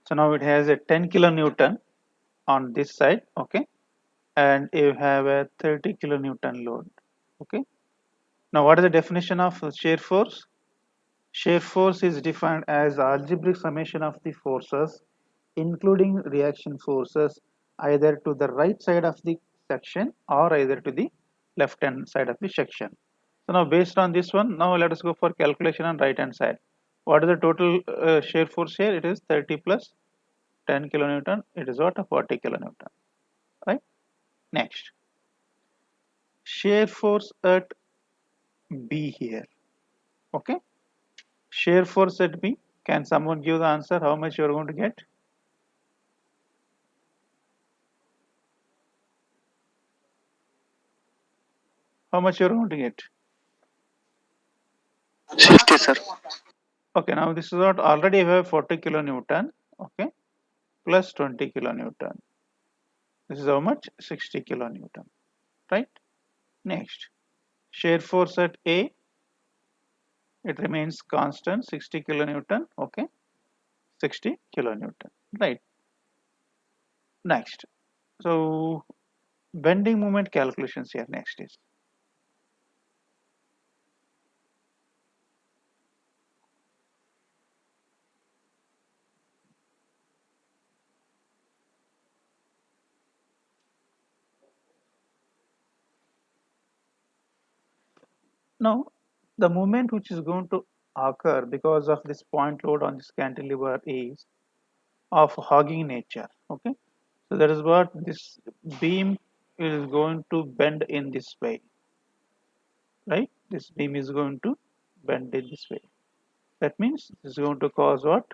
So now it has a 10 kilonewton on this side, okay, and you have a 30 kilonewton load, okay. Now what is the definition of shear force? Shear force is defined as algebraic summation of the forces including reaction forces either to the right side of the section or either to the left hand side of the section. So now based on this one, now let us go for calculation on right hand side. What is the total shear force here? It is 30 plus 10 kilonewton. It is what? 40 kilonewton, right? Next, shear force at B here, okay? Shear force at B. Can someone give the answer how much you are going to get? How much you are going to get? 60, sir. Okay, now this is what already we have 40 kilonewton, okay, plus 20 kilonewton. This is how much? 60 kilonewton, right? Next, shear force at A, it remains constant, 60 kilonewton, okay, 60 kilonewton, right? Next, so bending moment calculations here next is. Now, the moment which is going to occur because of this point load on this cantilever is of hogging nature, okay. So that is what this beam is going to bend in this way, right? This beam is going to bend in this way. That means this is going to cause what?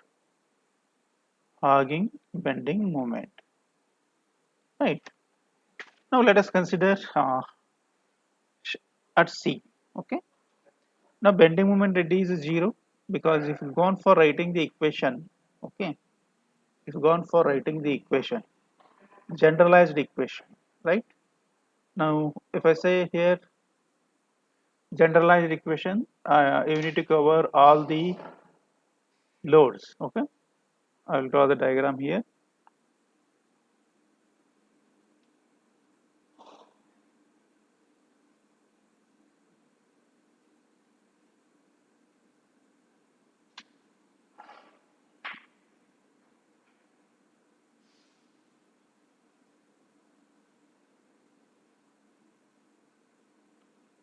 Hogging bending moment, right? Now let us consider at C, okay? Now bending moment at D is 0 because if you've gone for writing the equation, okay? If you've gone for writing the equation, generalized equation, right? Now if I say here generalized equation, you need to cover all the loads, okay. I'll draw the diagram here.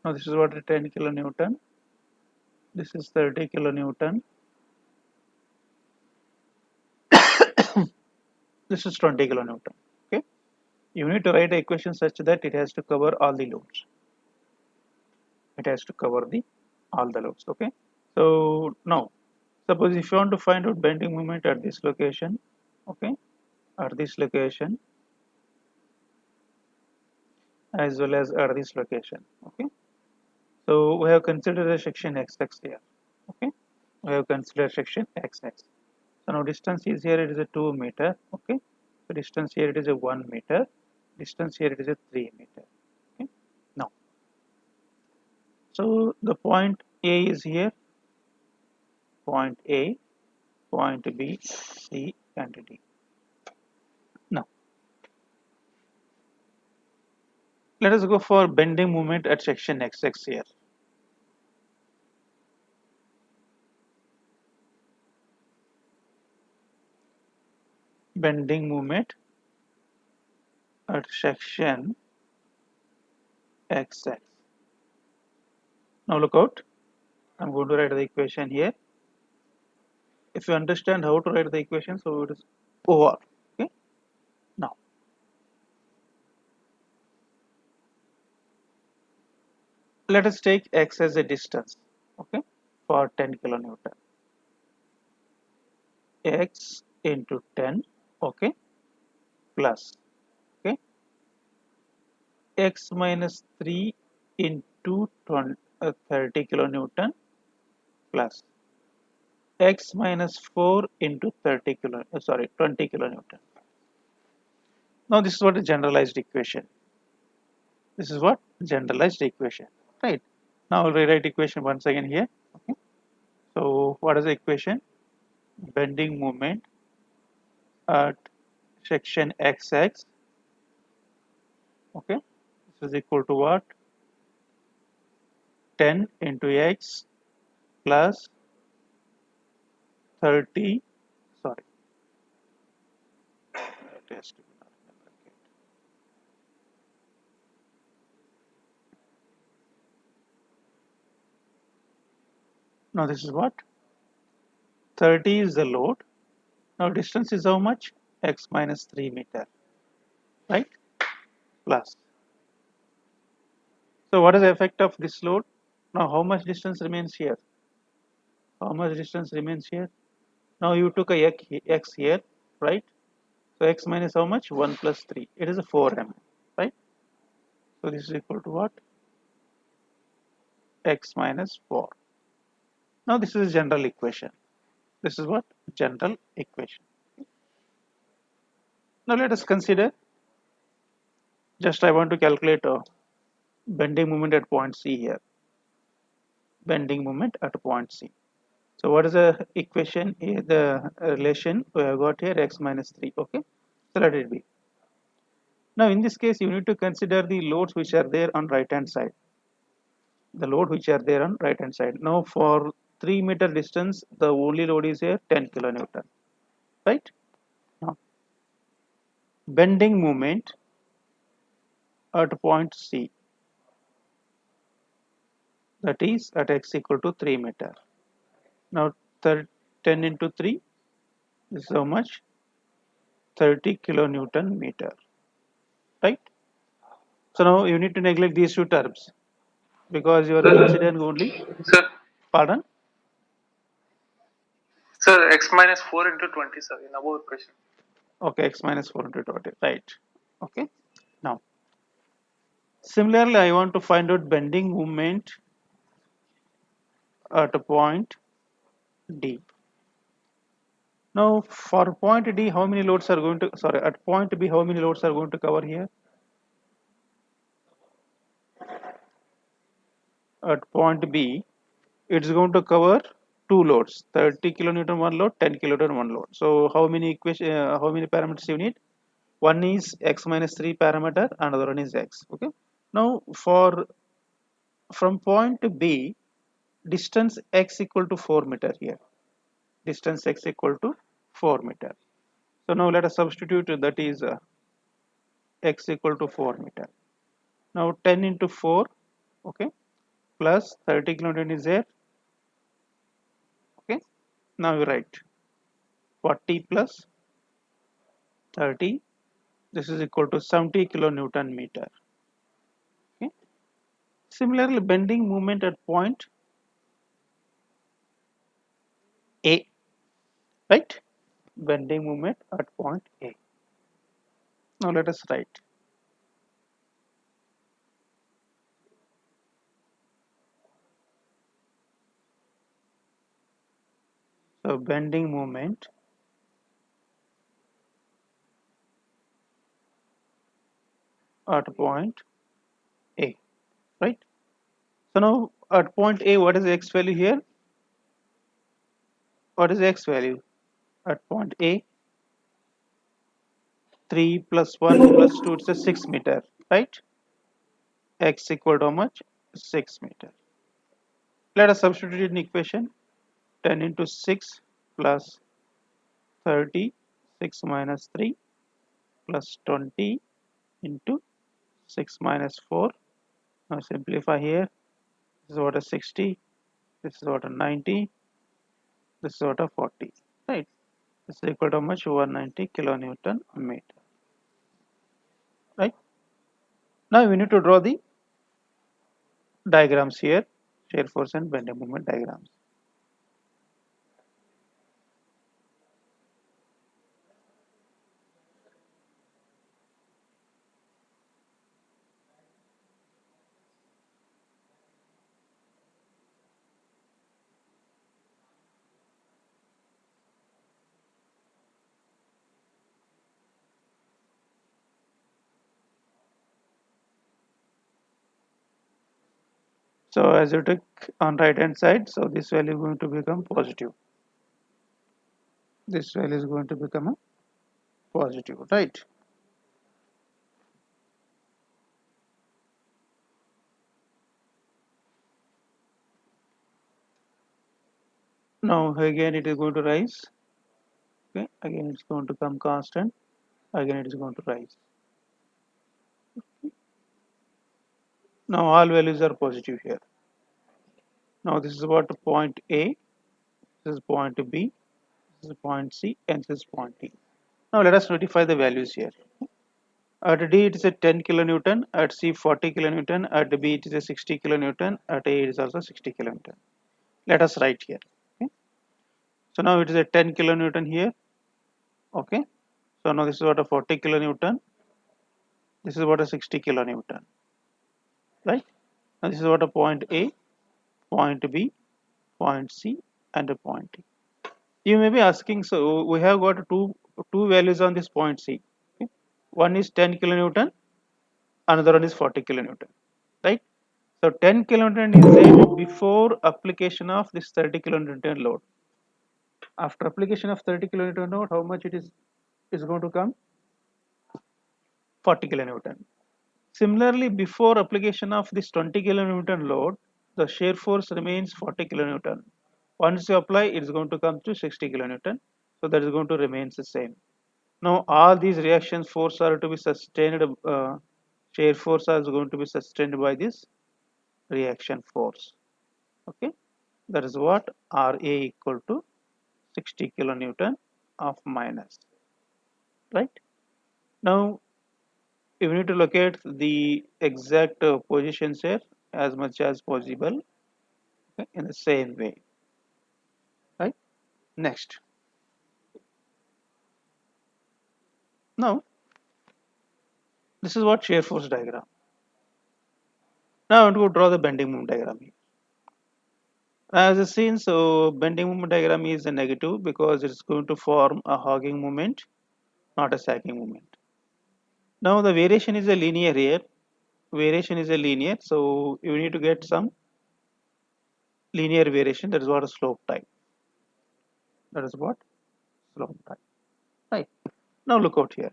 Now this is what is 10 kilonewton, this is 30 kilonewton, this is 20 kilonewton, okay. You need to write an equation such that it has to cover all the loads, it has to cover the all the loads, okay. So now suppose if you want to find out bending moment at this location, okay, at this location as well as at this location, okay. So we have considered a section xx here, okay. We have considered section xx. So now distance is here, it is a 2 meter, okay. So distance here it is a 1 meter, distance here it is a 3 meter, okay. Now, so the point A is here, point A, point B, C and D. Now, let us go for bending moment at section xx here. Bending moment at section xx. Now look out, I'm going to write the equation here. If you understand how to write the equation, so it is over, okay. Now, let us take x as a distance, okay, for 10 kilonewton. X into 10, okay, plus, okay, x minus 3 into 30 kilonewton plus x minus 4 into 30 kilo, sorry, 20 kilonewton. Now this is what a generalized equation. This is what generalized equation, right? Now I'll rewrite equation once again here, okay. So what is the equation? Bending moment at section XX. Okay, this is equal to what? 10 into x plus 30, sorry, it has to be not in the bracket. Now this is what? 30 is the load. Now distance is how much? X minus 3 meter, right? Plus. So what is the effect of this load? Now how much distance remains here? How much distance remains here? Now you took a x here, right? So x minus how much? 1 plus 3. It is a 4 mm, right? So this is equal to what? X minus 4. Now this is a general equation. This is what? General equation. Now let us consider, just I want to calculate a bending moment at point C here. Bending moment at point C. So what is the equation? The relation we have got here, x minus 3. Okay. So let it be. Now in this case you need to consider the loads which are there on right hand side. The load which are there on right hand side. Now for 3 meter distance the only load is here 10 kilonewton, right? Now bending moment at point C, that is at x equal to 3 meter. Now 10 into 3 is how much? 30 kilonewton meter, right? So now you need to neglect these two terms because you are Sir, considering only, sir, pardon? sir, x minus 4 into 20, sir, in above question. Okay, x minus 4 into 20, right? Okay. Now similarly I want to find out bending moment at a point D. Now for point D, how many loads are going to, sorry, at point B, how many loads are going to cover here? At point B, it's going to cover two loads, 30 kilonewton one load, 10 kilonewton one load. So how many parameters you need? One is x minus 3 parameter, another one is x. Okay. Now for from point B, distance x equal to 4 meter here. Distance x equal to 4 meter. So now let us substitute, that is x equal to 4 meter. Now 10 into 4, okay, plus 30 kilonewton is there, okay. Now you write 40 plus 30, this is equal to 70 kilonewton meter. Okay. Similarly, bending moment at point A, right? Bending moment at point A. Now let us write. So bending moment at point A, right? So now at point A, what is the x value here? What is the x value? At point A, 3 plus 1 plus 2, it's a 6 meter, right? X equal to how much? 6 meter. Let us substitute in equation. 10 into 6 plus 30, 6 minus 3 plus 20 into 6 minus 4. Now simplify here. This is what a 60, this is what a 90, this is what a 40, right? This is equal to how much? 190 kilonewton meter, right? Now we need to draw the diagrams here, shear force and bending moment diagrams. So as you took on right hand side, so this value is going to become positive. This value is going to become a positive, right? Now again it is going to rise. Okay, again it's going to come constant. Again it is going to rise. Now all values are positive here. Now this is what point A, this is point B, this is point C, and this is point D. Now let us notify the values here. At D it is a 10 kilonewton, at C 40 kilonewton, at B it is a 60 kilonewton, at A it is also 60 kilonewton. Let us write here. Okay. So now it is a 10 kilonewton here. Okay. So now this is what a 40 kilonewton. This is what a 60 kilonewton. Right. Now this is what a point A, point B, point C, and a point D. You may be asking, so we have got two values on this point C. Okay. One is 10 kilonewton, another one is 40 kilonewton, right? So 10 kilonewton is there before application of this 30 kilonewton load. After application of 30 kilonewton load, how much it is going to come? 40 kilonewton. Similarly, before application of this 20 kilonewton load, the shear force remains 40 kilonewton. Once you apply, it is going to come to 60 kilonewton. So that is going to remain the same. Now all these reaction force are to be sustained. Shear force is going to be sustained by this reaction force. Okay, that is what Ra equal to 60 kilonewton of minus. Right now, we need to locate the exact positions here as much as possible, okay, in the same way. Right. Next, now this is what shear force diagram. Now I want to draw the bending moment diagram here. As a seen, so bending moment diagram is a negative because it's going to form a hogging moment, not a sacking moment. Now the variation is a linear here. Variation is a linear, so you need to get some linear variation. That is what a slope type. That is what slope type. Right. Now look out here.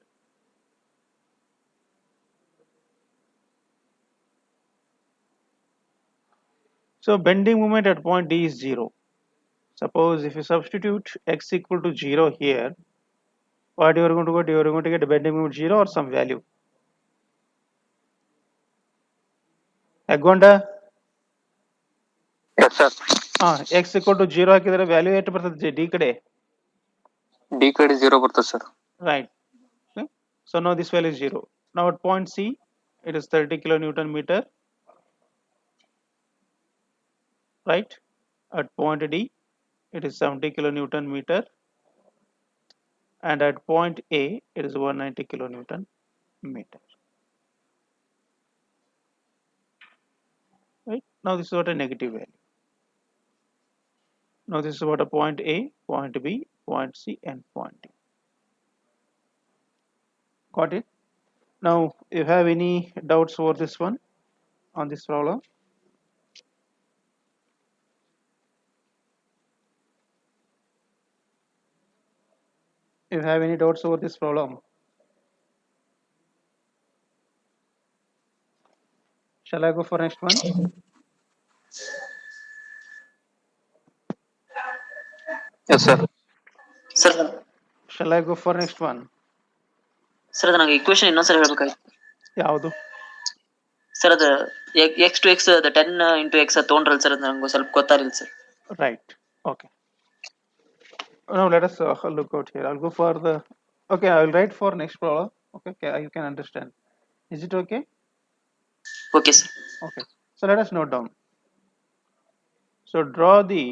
So bending moment at point D is 0. Suppose if you substitute x equal to 0 here, what you are going to get? You are going to get bending moment 0 or some value. Agonda. Yes, sir. X equal to 0 ಹಾಕಿದರೆ value ಎಷ್ಟು ಬರ್ತದೆ D ಕಡೆ? D ಕಡೆ 0 ಬರ್ತದೆ sir. Right. Okay. So now this value is 0. Now at point C, it is 30 kilonewton meter. Right. At point D, it is 70 kilonewton meter. And at point A, it is 190 kilonewton meter. Right. Now this is what a negative value. Now this is what a point A, point B, point C, and point D. Got it? Now, you have any doubts over this one on this problem? You have any doubts over this problem? Shall I go for next one? Yes, sir. Sir, Shall I go for next one? Sir ನನಗೆ equation ಇನ್ನೊಂದ್ಸರಿ ಹೇಳ್ಬೇಕಾಯ್ತು. ಯಾವುದು? Sir ಅದು X to X 10 into X ತೊಗೊಂಡ್ರಲ್ಲ sir, ಅದು ನಂಗೆ ಸ್ವಲ್ಪ ಗೊತ್ತಾಗಿಲ್ಲ sir. Right. Okay. Now let us look out here. I'll go for the. Okay, I will write for next problem. Okay, you can understand. Is it okay? Okay sir. Okay. So let us note down. So draw the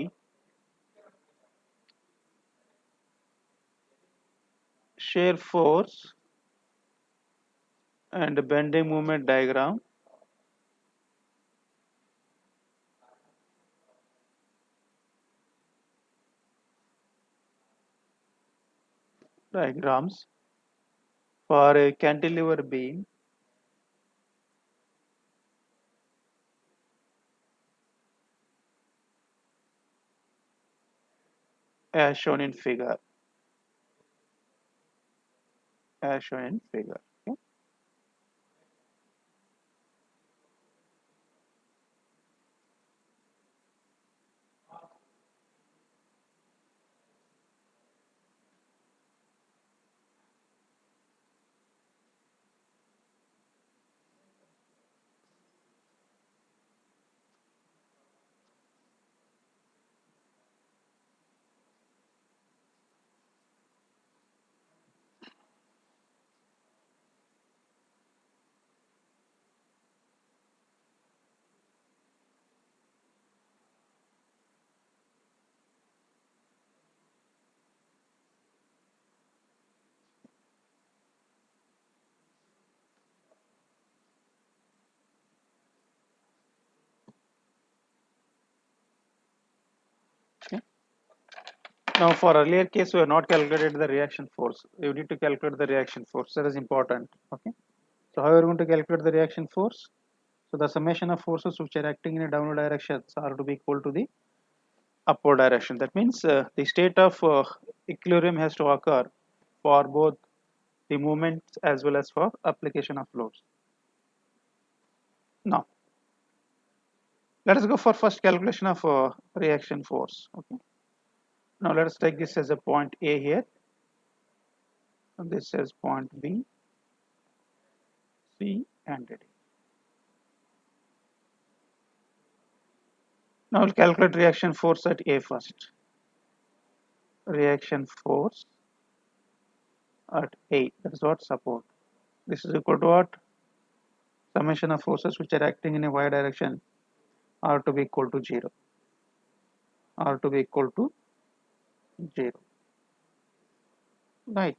shear force and bending moment diagram diagrams for a cantilever beam as shown in figure. as shown in figure. Okay. Okay. Now, for earlier case, we have not calculated the reaction force. You need to calculate the reaction force. That is important. Okay. So, how are you going to calculate the reaction force? So, the summation of forces which are acting in a downward direction are to be equal to the upward direction. That means the state of equilibrium has to occur for both the movements as well as for application of loads. Now, let us go for first calculation of reaction force. Okay. Now, let us take this as a point A here, and this as point B, C, and D. Now, we'll calculate reaction force at A first. Reaction force at A, that is what, support. This is equal to what? Summation of forces which are acting in a y direction are to be equal to 0. Are to be equal to 0. Right.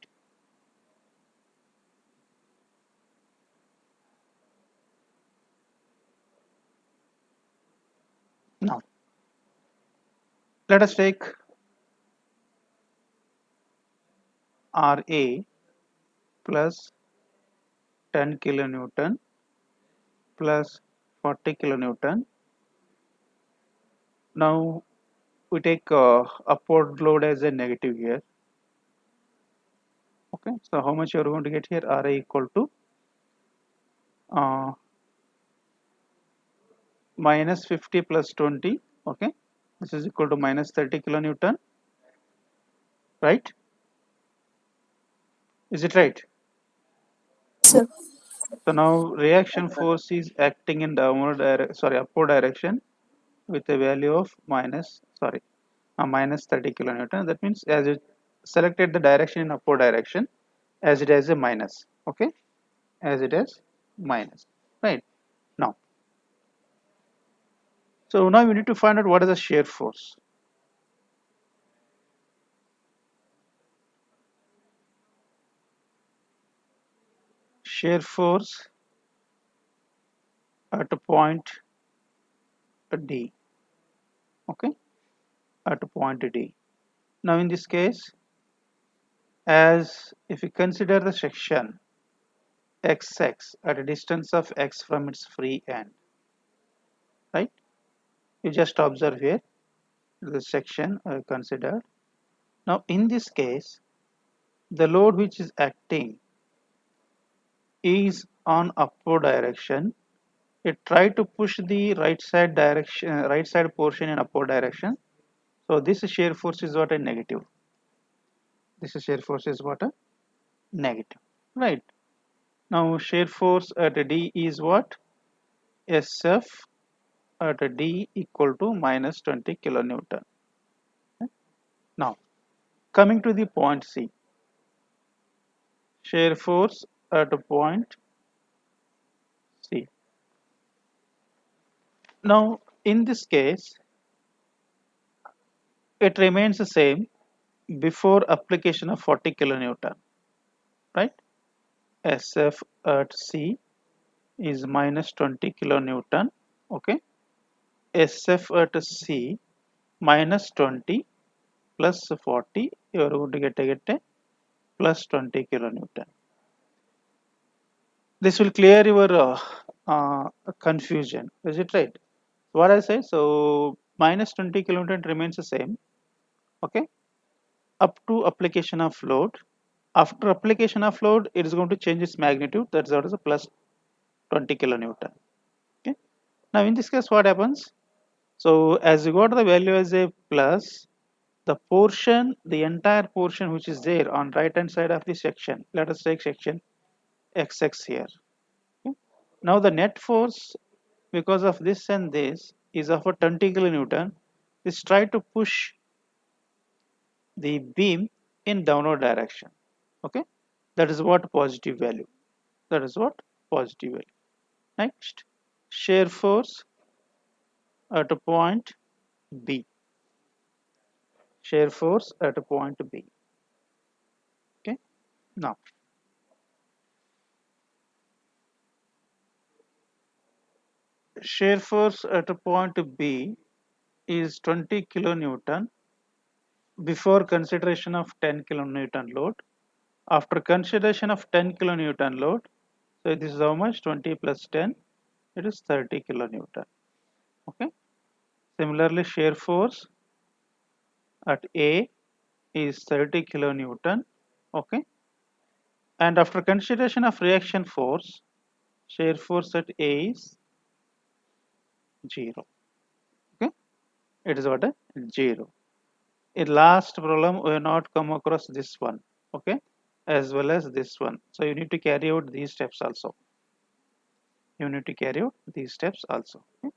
Now, let us take RA plus 10 kilonewton plus 40 kilonewton. Now, we take upward load as a negative here. Okay, so how much you are going to get here? RA equal to uh, minus 50 plus 20. Okay, this is equal to minus 30 kilonewton, right? Is it right? Sir. So now reaction force is acting in upward direction with a value of minus 30 kilonewton. That means as you selected the direction in upward direction, as it has a minus. Okay, as it has minus, right? Now, so now we need to find out what is the shear force. Shear force at a point D. Okay, at a point D. Now in this case, as if you consider the section XX at a distance of x from its free end, right? You just observe here the section considered. Now in this case, the load which is acting is on upward direction. It try to push the right side portion in upward direction. So this shear force is what? A negative. This shear force is what? A negative, right? Now shear force at D is what? SF at D equal to minus 20 kilonewton. Now coming to the point C, shear force at a point C. Now in this case, it remains the same before application of 40 kilonewton, right? SF at C is minus 20 kilonewton. Okay, SF at C minus 20 plus 40, you are going to get a plus 20 kilonewton. This will clear your confusion. Is it right? What I say? So minus 20 kilonewton remains the same. Okay, up to application of load. After application of load, it is going to change its magnitude. That's what is a plus 20 kilonewton. Okay. Now in this case, what happens? So as you got the value as a plus, the portion, the entire portion which is there on right hand side of the section, let us take section XX here. Okay. Now the net force because of this and this is of a 20 kilonewton. Is try to push the beam in downward direction. Okay, that is what positive value. That is what positive value. Next, shear force at a point B. Shear force at a point B. Okay, now shear force at a point B is 20 kilonewton before consideration of 10 kilonewton load. After consideration of 10 kilonewton load, so this is how much? 20 plus 10, it is 30 kilonewton. Okay. Similarly, shear force at A is 30 kilonewton. Okay. And after consideration of reaction force, shear force at A is 0. Okay. It is what? 0. In last problem, we have not come across this one. Okay. As well as this one. So you need to carry out these steps also. You need to carry out these steps also. Okay.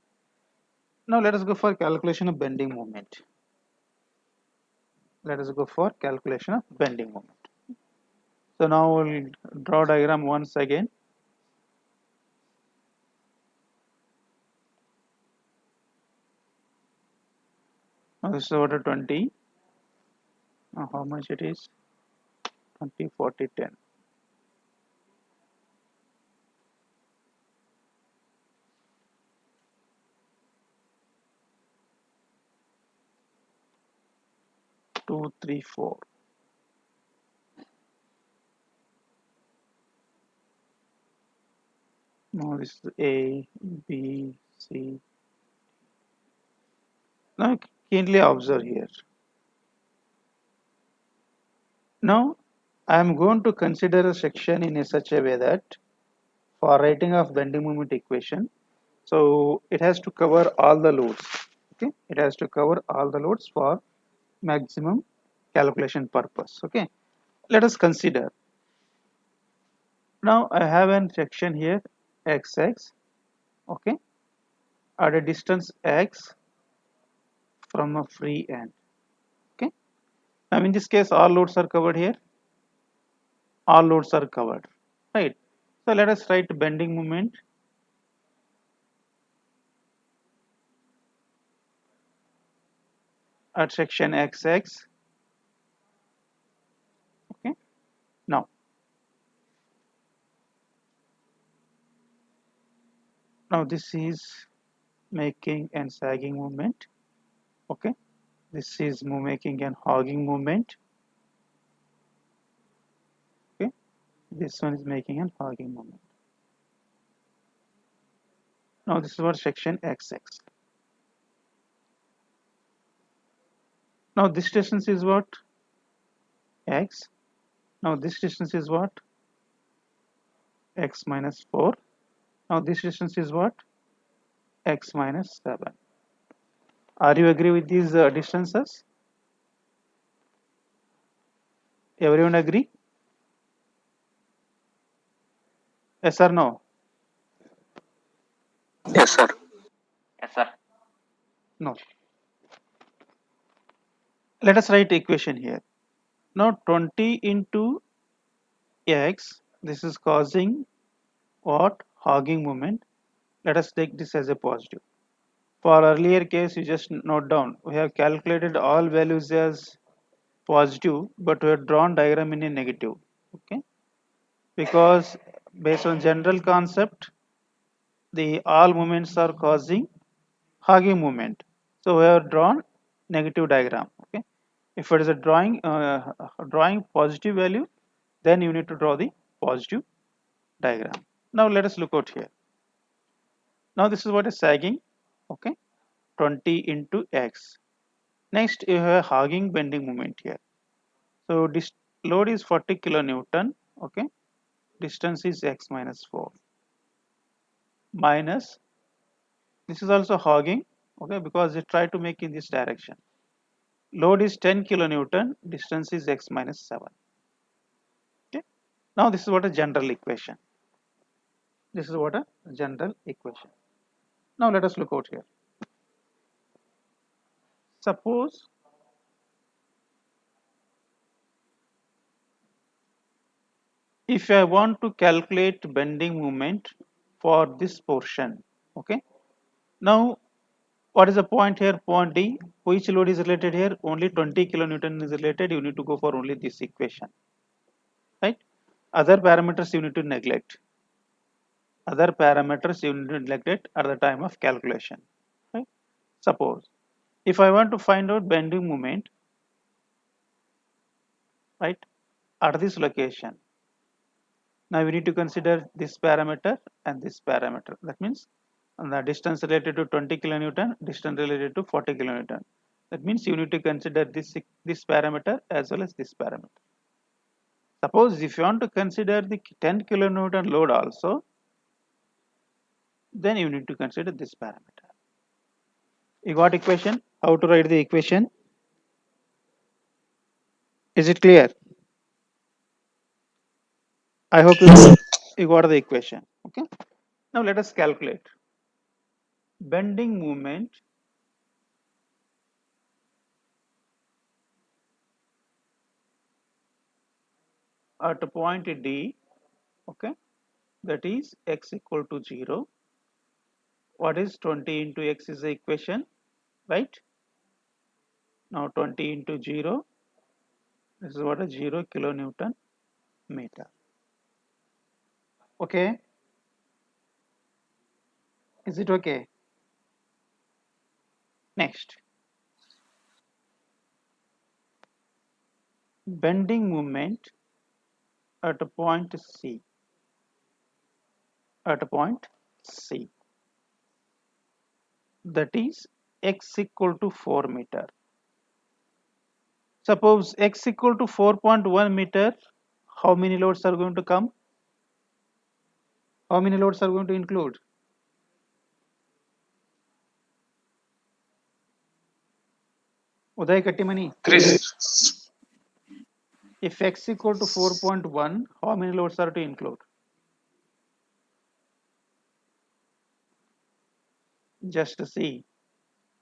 Now let us go for calculation of bending moment. Let us go for calculation of bending moment. So now we'll draw diagram once again. Now this is order 20. Now how much it is? 20, 40, 10. Two, three, four. Now this is A, B, C. Now keenly observe here. Now I am going to consider a section in such a way that for writing of bending moment equation, so it has to cover all the loads. Okay, it has to cover all the loads for maximum calculation purpose. Okay, let us consider. Now I have a section here XX. Okay, at a distance x from a free end. Okay, now in this case all loads are covered here. All loads are covered, right? So let us write bending moment at section XX. Okay, now this is making and sagging movement. Okay, this is making and hogging movement. Okay, this one is making and hogging movement. Now this is what section XX. Now this distance is what? X. Now this distance is what? X minus 4. Now this distance is what? X minus 7. Are you agree with these distances? Everyone agree? Yes or no? Yes, sir. Yes, sir. No. Let us write equation here. Now 20 into X, this is causing what? Hogging moment. Let us take this as a positive. For earlier case, you just note down. We have calculated all values as positive, but we have drawn diagram in a negative. Okay, because based on general concept, the all moments are causing hogging moment. So we have drawn negative diagram. Okay, if it is a drawing positive value, then you need to draw the positive diagram. Now let us look out here. Now this is what is sagging. Okay, 20 into x. Next you have hogging bending moment here. So load is 40 kilonewton, okay, distance is x minus 4, minus, this is also hogging, okay, because it tried to make in this direction. Load is 10 kilonewton, distance is x minus 7. Okay. Now this is what a general equation. This is what a general equation. Now let us look out here. Suppose if I want to calculate bending moment for this portion, okay. Now what is the point here? Point D. Which load is related here? Only 20 kilonewton is related. You need to go for only this equation, right? Other parameters you need to neglect. Other parameters you need to neglect it at the time of calculation, right? Suppose if I want to find out bending moment, right, at this location, now we need to consider this parameter and this parameter. That means the distance related to 20 kilonewton, distance related to 40 kilonewton. That means you need to consider this parameter as well as this parameter. Suppose if you want to consider the 10 kilonewton load also, then you need to consider this parameter. You got equation? How to write the equation? Is it clear? I hope you got the equation. Okay. Now let us calculate bending moment at a point D. Okay, that is x equal to 0. What is 20 into x is the equation, right? Now 20 into 0, this is what a 0 kilonewton meter. Okay, is it okay? Next, bending moment at a point C. At a point C, that is x equal to 4 meter. Suppose x equal to 4.1 meter, how many loads are going to come? How many loads are going to include? Uday Kattimani. Chris. If x equal to 4.1, how many loads are to include? Just see.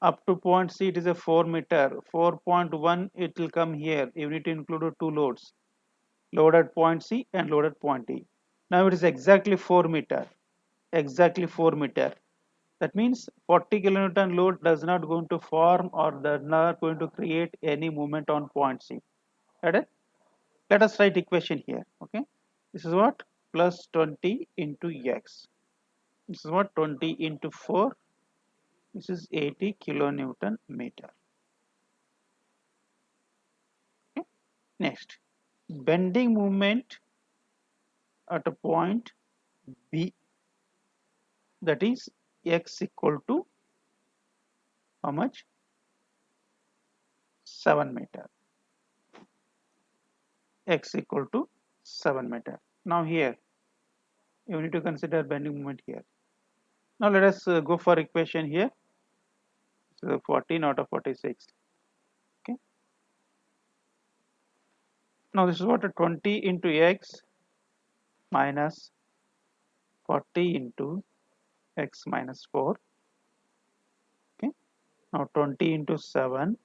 Up to point C it is a 4 meter. 4.1 it will come here. You need to include two loads. Load at point C and load at point D. Now it is exactly 4 meter. Exactly 4 meter. That means 40 kilonewton load does not going to form or does not going to create any movement on point C. Right? Let us write equation here. Okay. This is what? Plus 20 into x. This is what? 20 into 4. This is 80 kilonewton meter. Okay. Next, bending moment at a point B, that is x equal to how much? 7 meter. X equal to 7 meter. Now here you need to consider bending moment here. Now let us go for equation here. So 14 out of 46. Okay. Now this is what a 20 into x minus 40 into x minus 4. Okay. Now 20 into 7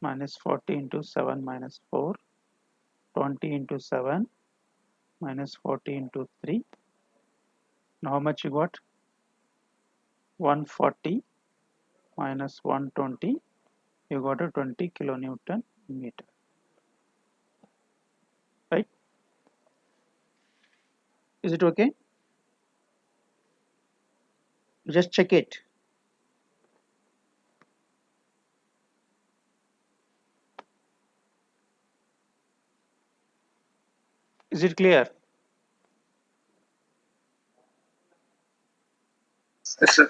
minus 40 into 7 minus 4. 20 into 7 minus 40 into 3. Now how much you got? 140 minus 120. You got a 20 kilonewton meter. Right? Is it okay? Just check it. Is it clear? Yes, sir.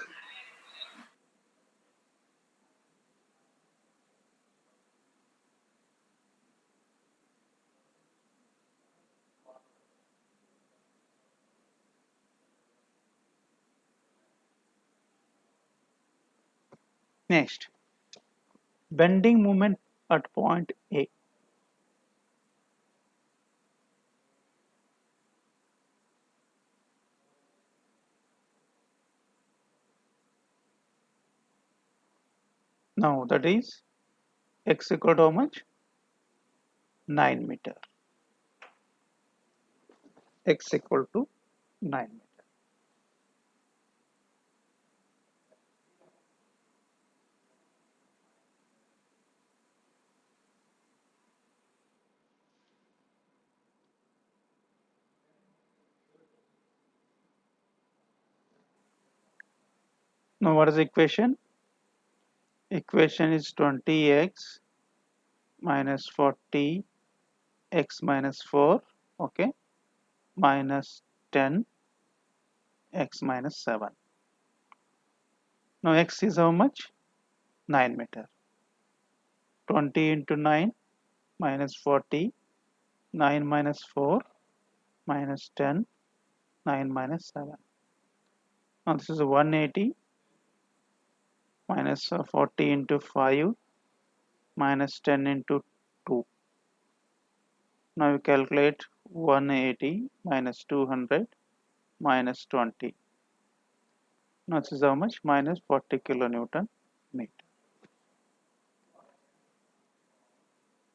Next, bending moment at point A. Now that is x equal to how much? 9 meter. X equal to 9 meter. Now what is the equation? Equation is 20x minus 40 x minus 4, okay, minus 10 x minus 7. Now x is how much? 9 meter. 20 into 9 minus 40, 9 minus 4 minus 10, 9 minus 7. Now this is 180 minus 40 into 5 minus 10 into 2. Now you calculate 180 minus 200 minus 20. Now this is how much? Minus 40 kilonewton meter.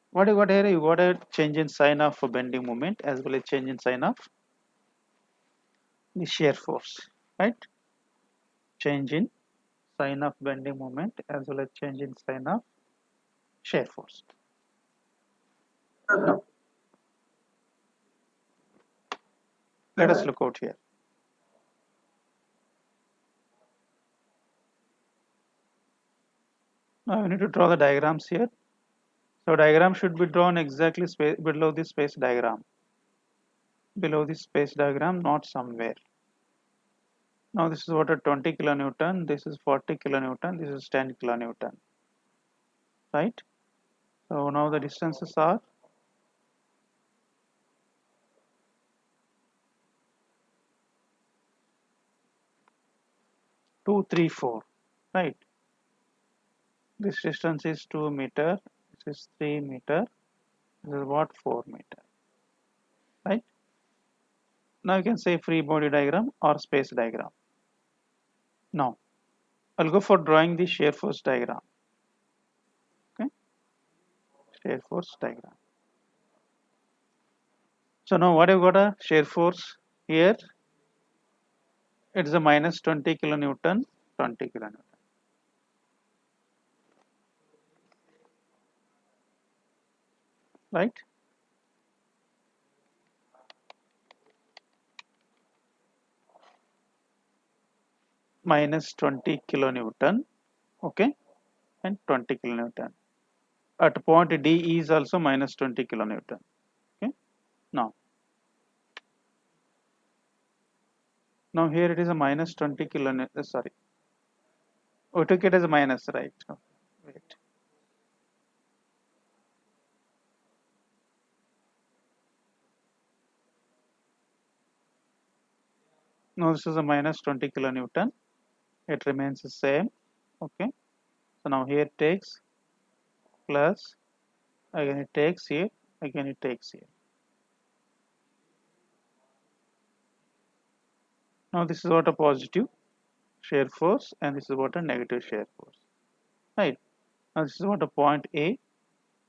What you got here? You got a change in sign of bending moment as well as change in sign of the shear force, right? Change in sign of bending moment as well as change in sign of shear force. Now, let us look out here. Now we need to draw the diagrams here. So diagram should be drawn exactly below the space diagram. Below the space diagram, not somewhere. Now this is what a 20 kilonewton, this is 40 kilonewton, this is 10 kilonewton, right? So now the distances are 2, 3, 4, right? This distance is 2 meter, this is 3 meter, this is what 4 meter, right? Now you can say free body diagram or space diagram. Now I'll go for drawing the shear force diagram. Okay, shear force diagram. So now what I've got a shear force here, it's a minus 20 kilonewton, 20 kilonewton. Right? Minus 20 kilonewton, okay, and 20 kilonewton. At point D is also minus 20 kilonewton. Okay. Now here it is a minus 20 kilonewton. Sorry, we took it as a minus, right? Okay. Wait. Now this is a minus 20 kilonewton. It remains the same. Okay. So now here it takes plus, again it takes here, again it takes here. Now this is what a positive shear force and this is what a negative shear force, right? Now this is what a point A,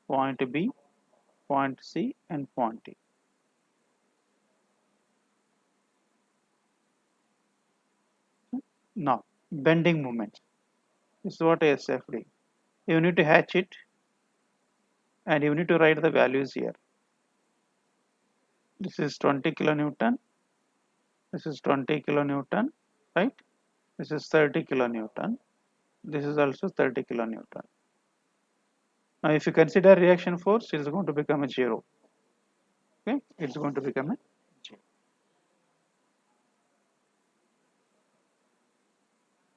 point B, point C and point D. Now bending moment, this is what SFD. You need to hatch it and you need to write the values here. This is 20 kilonewton, this is 20 kilonewton, right? This is 30 kilonewton, this is also 30 kilonewton. Now if you consider reaction force, it is going to become a 0. Okay, it's going to become a 0.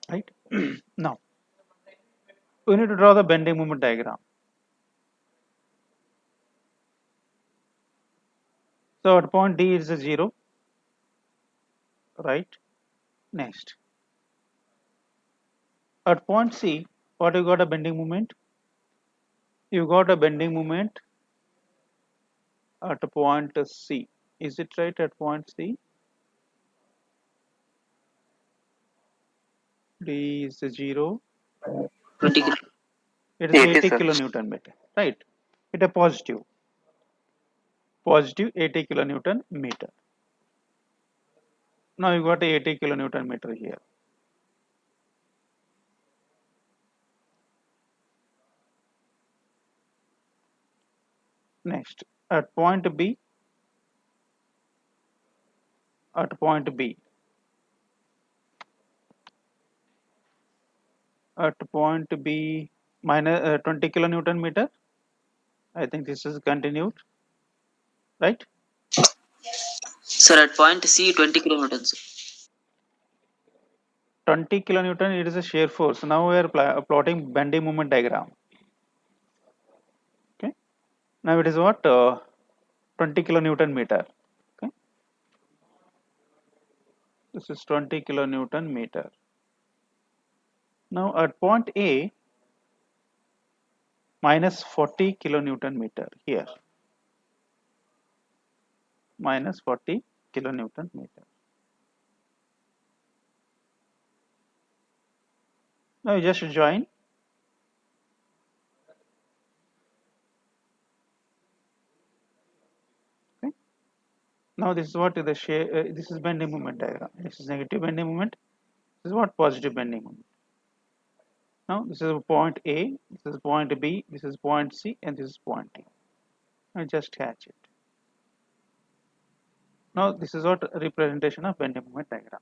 Right? Now we need to draw the bending moment diagram. So at point D is a 0, right? Next, at point C, What you got a bending moment? You got a bending moment at a point C. Is it right at point C? D is 0. 20 It is 80, 80 sir. kilonewton meter, right? It is positive 80 kilonewton meter. Now you got a 80 kilonewton meter here. Next, at point B, at point B, at point B minus 20 kilonewton meter. I think this is continued, right? Sir, at point C, 20 kilonewtons. 20 kilonewton, it is a shear force. Now we are plotting bending moment diagram. Okay. Now it is what 20 kilonewton meter. Okay. This is 20 kilonewton meter. Now at point A, minus 40 kilonewton meter here. Minus 40 kilonewton meter. Now you just join. Okay. Now this is what the shear. This is bending moment diagram. This is negative bending moment. This is what positive bending moment. Now this is point A. This is point B. This is point C, and this is point D. Now just catch it. Now this is what representation of bending moment diagram.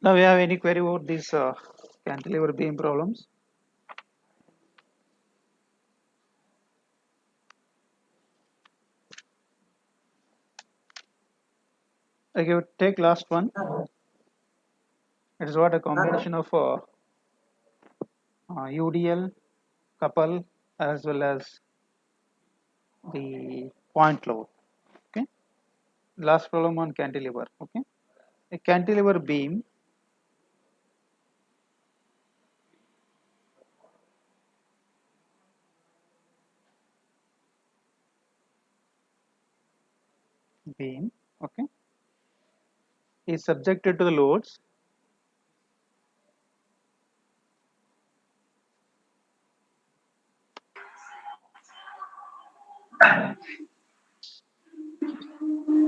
Now we have any query about these cantilever beam problems? Okay, take last one. It is what a combination of UDL, couple, as well as the point load. Okay, last problem on cantilever. Okay, a cantilever beam okay, is subjected to the loads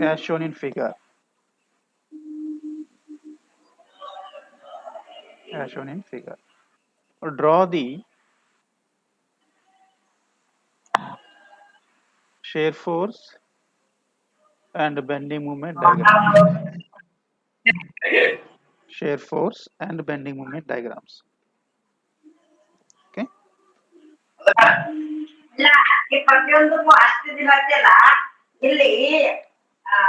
as shown in figure. As shown in figure. Draw the shear force and bending moment diagram. Shear force and bending moment diagrams. Okay.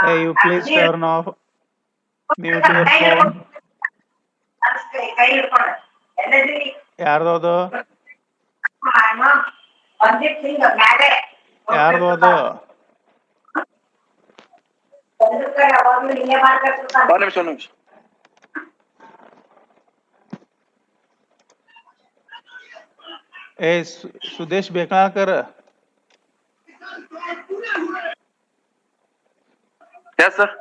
Hey, you please turn off, mute your phone. ಯಾರ್ದು ಅದು ಯಾರ್ದು ಅದು ಒಂದು ನಿಮಿಷ ಏ Sudesh ಬೇಕಾಕರ yes sir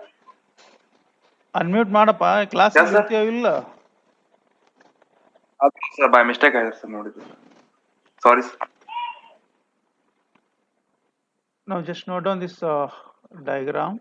unmute ಮಾಡಪ್ಪ class Yes, sir. ಇರ್ತೀಯೋ ಇಲ್ಲ sir by mistake ಆಗಿದೆ ಸರ್ ನೋಡಿದ್ದು sorry sir now just note down this diagram.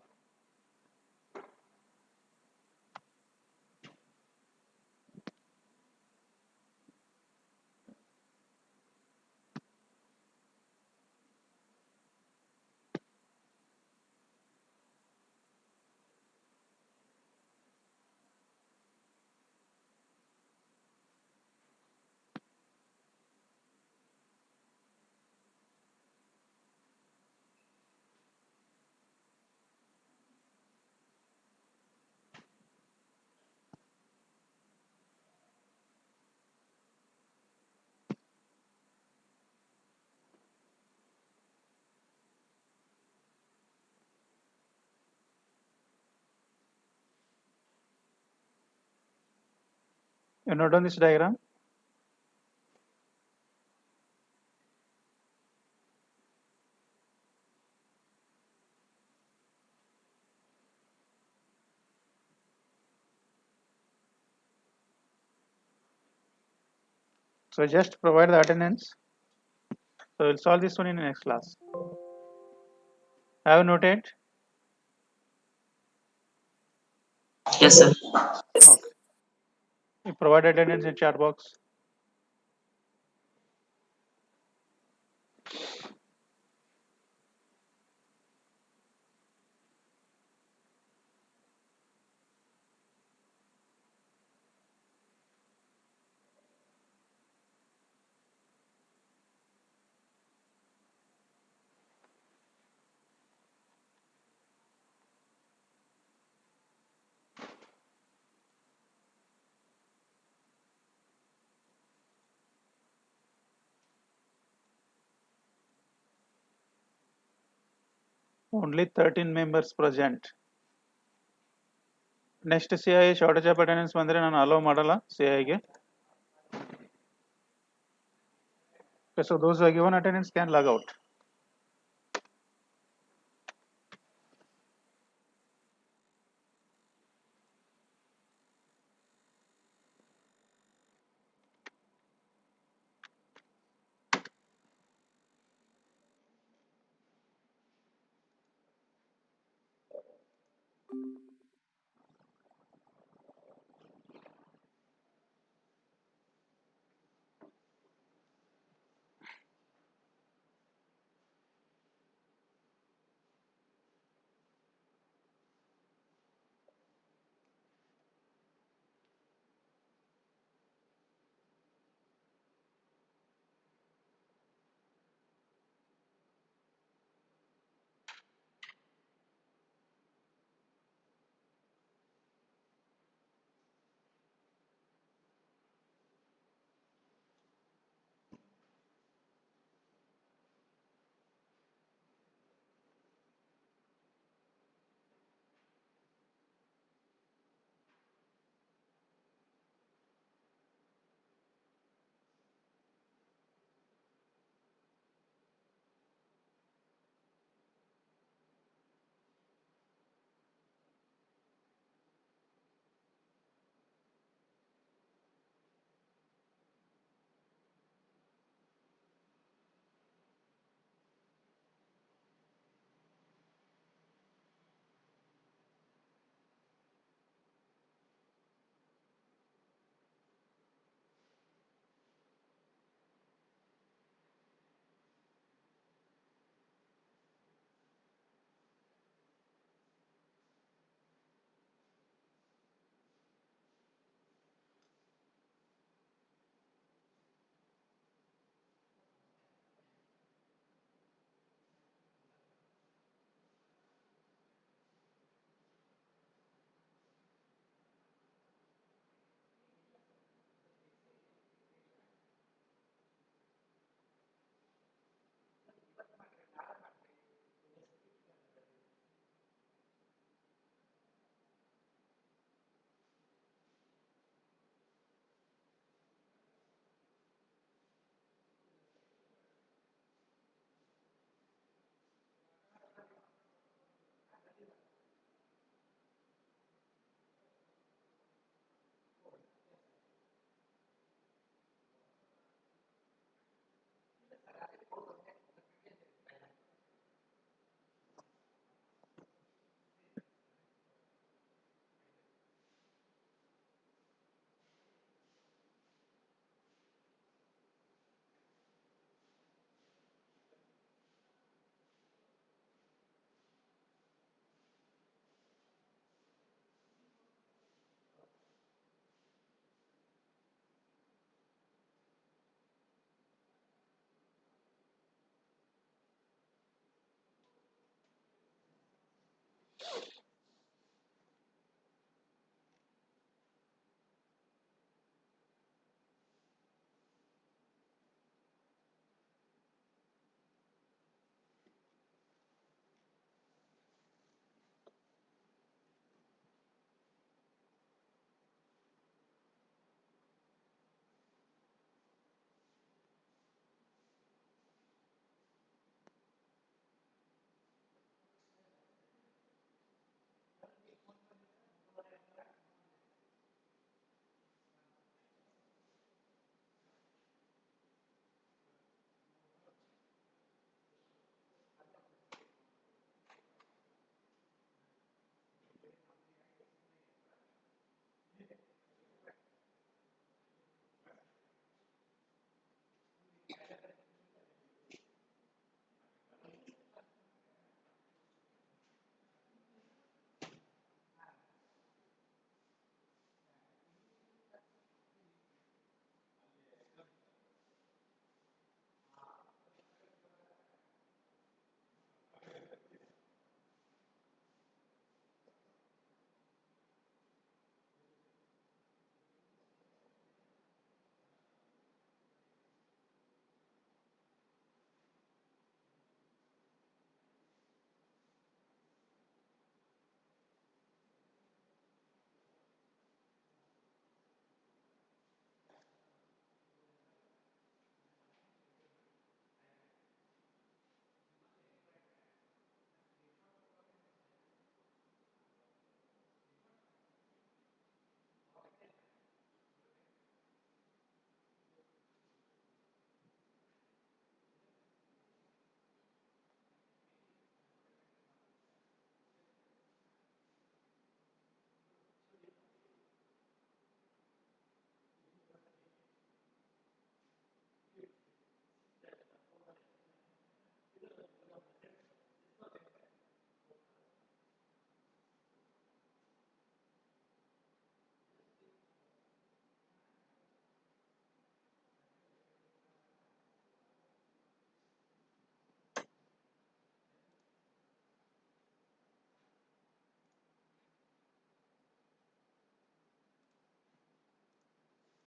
You note down this diagram. So just provide the attendance. So we'll solve this one in the next class. Have you noted? Yes, sir. Okay. You provide attendance in chat box. Only 13 members present. Next CI shortage of attendance ಬಂದ್ರೆ ನಾನು allow ಮಾಡಲ್ಲ CI ಗೆ. Okay, so those who are given attendance can log out.